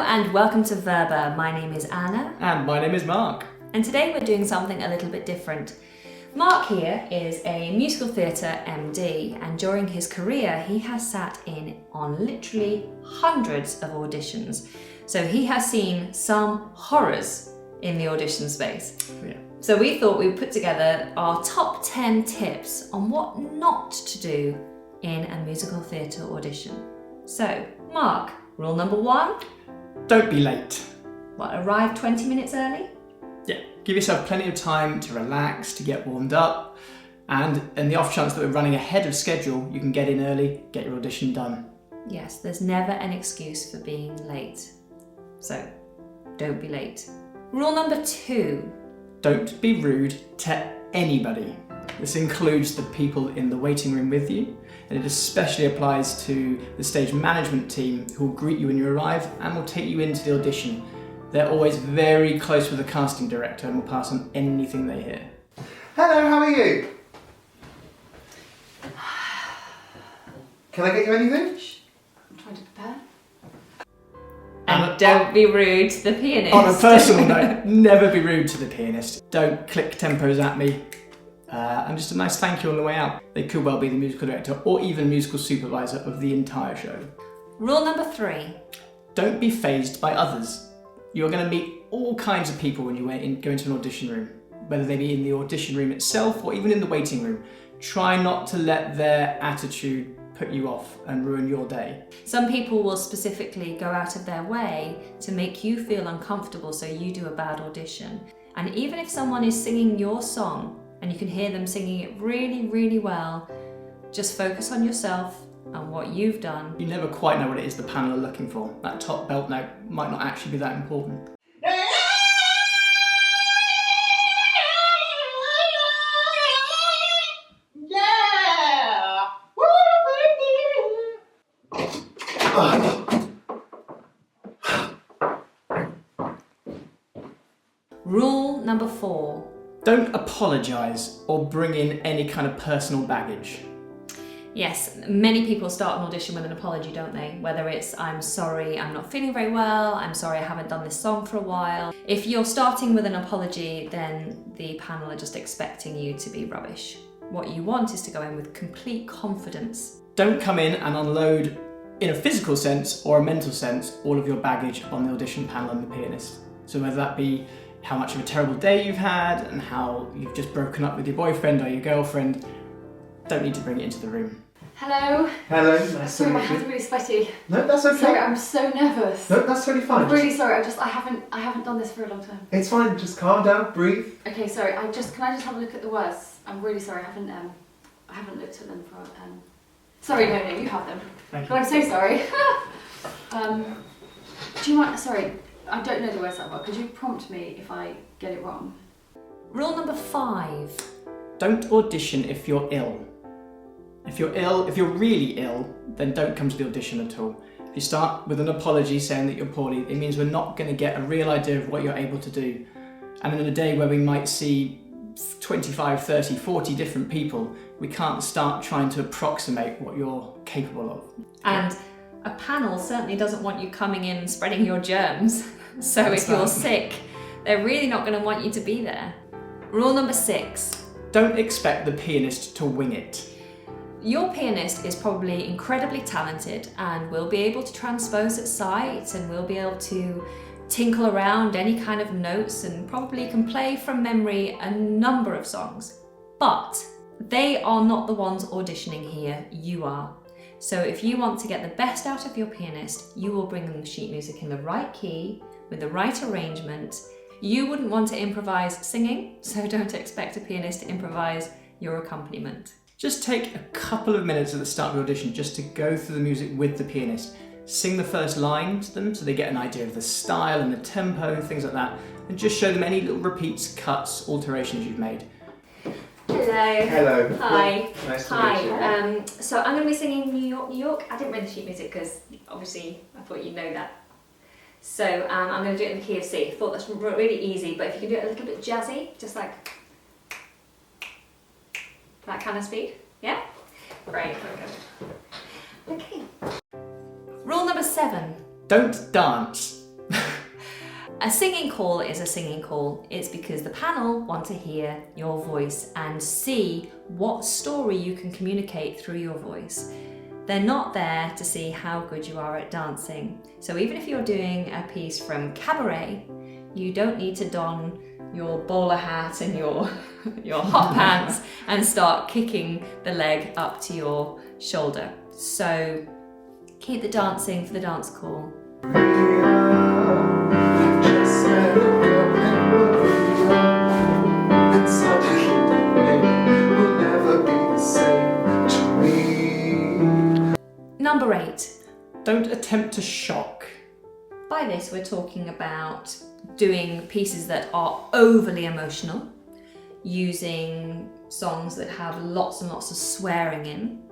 and welcome to Verba. My name is Anna. And my name is Mark. And today we're doing something a little bit different. Mark here is a musical theatre MD, and during his career he has sat in on literally hundreds of auditions. So he has seen some horrors in the audition space. Yeah. So we thought we would put together our top 10 tips on what not to do in a musical theatre audition. So, Mark, rule number 1. Don't be late. What, arrive 20 minutes early? Yeah, give yourself plenty of time to relax, to get warmed up, and in the off chance that we're running ahead of schedule, you can get in early, get your audition done. Yes, there's never an excuse for being late. So, don't be late. Rule number 2. Don't be rude to anybody. This includes the people in the waiting room with you, and it especially applies to the stage management team who will greet you when you arrive and will take you into the audition. They're always very close with the casting director and will pass on anything they hear. Hello, how are you? Can I get you anything? Shh, I'm trying to prepare. And don't be rude to the pianist. On a personal note, never be rude to the pianist. Don't click tempos at me. And just a nice thank you on the way out. They could well be the musical director or even musical supervisor of the entire show. Rule number 3. Don't be fazed by others. You're going to meet all kinds of people when you go into an audition room, whether they be in the audition room itself or even in the waiting room. Try not to let their attitude put you off and ruin your day. Some people will specifically go out of their way to make you feel uncomfortable so you do a bad audition. And even if someone is singing your song and you can hear them singing it really, really well, just focus on yourself and what you've done. You never quite know what it is the panel are looking for. That top belt note might not actually be that important. Rule number 4. Don't apologise or bring in any kind of personal baggage. Yes, many people start an audition with an apology, don't they? Whether it's, I'm sorry, I'm not feeling very well, I'm sorry I haven't done this song for a while. If you're starting with an apology, then the panel are just expecting you to be rubbish. What you want is to go in with complete confidence. Don't come in and unload, in a physical sense or a mental sense, all of your baggage on the audition panel and the pianist. So whether that be how much of a terrible day you've had and how you've just broken up with your boyfriend or your girlfriend, don't need to bring it into the room. Hello. Hello, nice to Sorry, my meet hands you. are really sweaty. No, that's okay. Sorry, I'm so nervous. No, that's totally fine. I'm really sorry. I haven't done this for a long time. It's fine, just calm down, breathe. Okay, sorry. Can I just have a look at the words? I'm really sorry. I haven't looked at them for. Sorry, no, you have them. Thank But I'm so sorry. Do you mind? Sorry, I don't know the words that well. Could you prompt me if I get it wrong? Rule number 5. Don't audition if you're ill. If you're really ill, then don't come to the audition at all. If you start with an apology saying that you're poorly, it means we're not going to get a real idea of what you're able to do. And in a day where we might see 25, 30, 40 different people, we can't start trying to approximate what you're capable of. And a panel certainly doesn't want you coming in and spreading your germs. So if you're sick, they're really not going to want you to be there. Rule number 6. Don't expect the pianist to wing it. Your pianist is probably incredibly talented and will be able to transpose at sight and will be able to tinkle around any kind of notes and probably can play from memory a number of songs. But they are not the ones auditioning here, you are. So if you want to get the best out of your pianist, you will bring them the sheet music in the right key, with the right arrangement. You wouldn't want to improvise singing, so don't expect a pianist to improvise your accompaniment. Just take a couple of minutes at the start of your audition just to go through the music with the pianist. Sing the first line to them so they get an idea of the style and the tempo and things like that, and just show them any little repeats, cuts, alterations you've made. Hello. Hello. Hi. Nice to Hi. meet you. So I'm going to be singing New York, New York. I didn't read the sheet music because obviously I thought you'd know that. So I'm going to do it in the key of C. I thought that's really easy, but if you can do it a little bit jazzy, just like that kind of speed. Yeah? Great. Okay. Rule number 7. Don't dance. A singing call is a singing call. It's because the panel want to hear your voice and see what story you can communicate through your voice. They're not there to see how good you are at dancing. So even if you're doing a piece from cabaret, you don't need to don your bowler hat and your hot pants and start kicking the leg up to your shoulder. So keep the dancing for the dance call. Number 8. Don't attempt to shock. By this, we're talking about doing pieces that are overly emotional, using songs that have lots and lots of swearing in,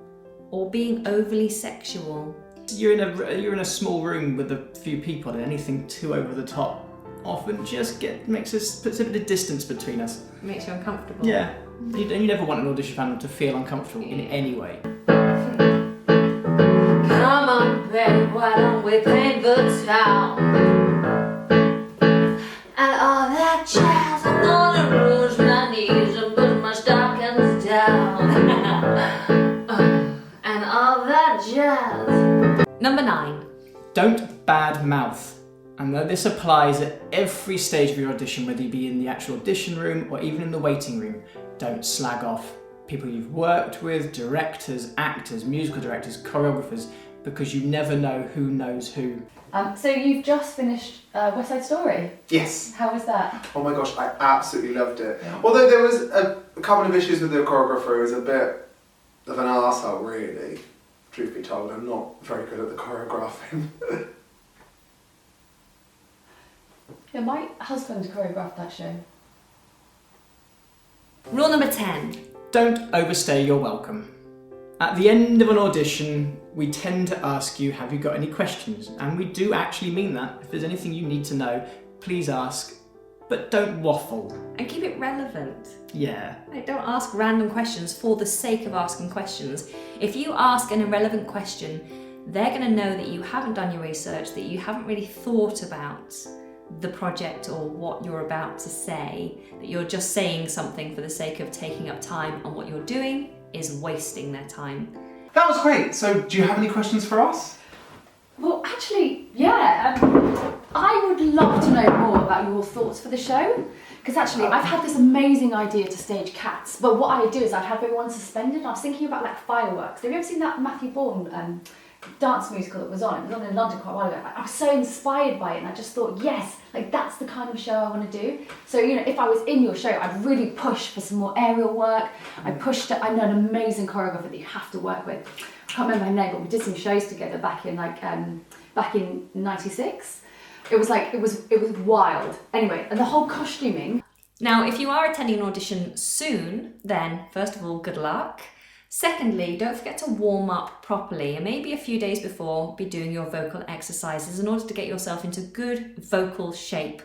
or being overly sexual. You're in a small room with a few people, and anything too over the top often just puts a bit of distance between us. Makes you uncomfortable. Yeah, you never want an audition panel to feel uncomfortable in any way. Come on, babe, why don't we paint the town? And all that jazz, I'm gonna rouge my knees and put my stockings down. And all that jazz. Number 9. Don't bad mouth. And this applies at every stage of your audition, whether you be in the actual audition room or even in the waiting room. Don't slag off people you've worked with, directors, actors, musical directors, choreographers, because you never know who knows who. So you've just finished West Side Story. Yes. How was that? Oh my gosh, I absolutely loved it. Although there was a couple of issues with the choreographer, who was a bit of an arsehole, really. Truth be told, I'm not very good at the choreographing. Yeah, my husband choreographed that show. Rule number 10. Don't overstay your welcome. At the end of an audition, we tend to ask you, have you got any questions? And we do actually mean that. If there's anything you need to know, please ask, but don't waffle. And keep it relevant. Yeah. Like, don't ask random questions for the sake of asking questions. If you ask an irrelevant question, they're going to know that you haven't done your research, that you haven't really thought about the project or what you're about to say, that you're just saying something for the sake of taking up time, and what you're doing is wasting their time. That was great. So, do you have any questions for us? Well, actually, yeah. I would love to know more about your thoughts for the show. Because actually, I've had this amazing idea to stage Cats, but what I do is I'd have everyone suspended. I was thinking about like fireworks. Have you ever seen that Matthew Bourne dance musical that was on? It was on in London quite a while ago. I was so inspired by it, and I just thought, yes, like that's the kind of show I want to do. So, you know, if I was in your show, I'd really push for some more aerial work. I know an amazing choreographer that you have to work with. I can't remember her name, but we did some shows together back in '96. It was wild. Anyway, and the whole costuming. Now, if you are attending an audition soon, then first of all, good luck. Secondly, don't forget to warm up properly, and maybe a few days before be doing your vocal exercises in order to get yourself into good vocal shape.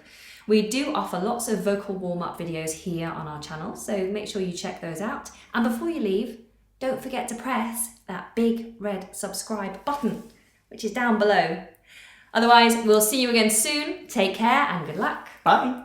We do offer lots of vocal warm-up videos here on our channel, so make sure you check those out. And before you leave, don't forget to press that big red subscribe button, which is down below. Otherwise, we'll see you again soon. Take care and good luck. Bye.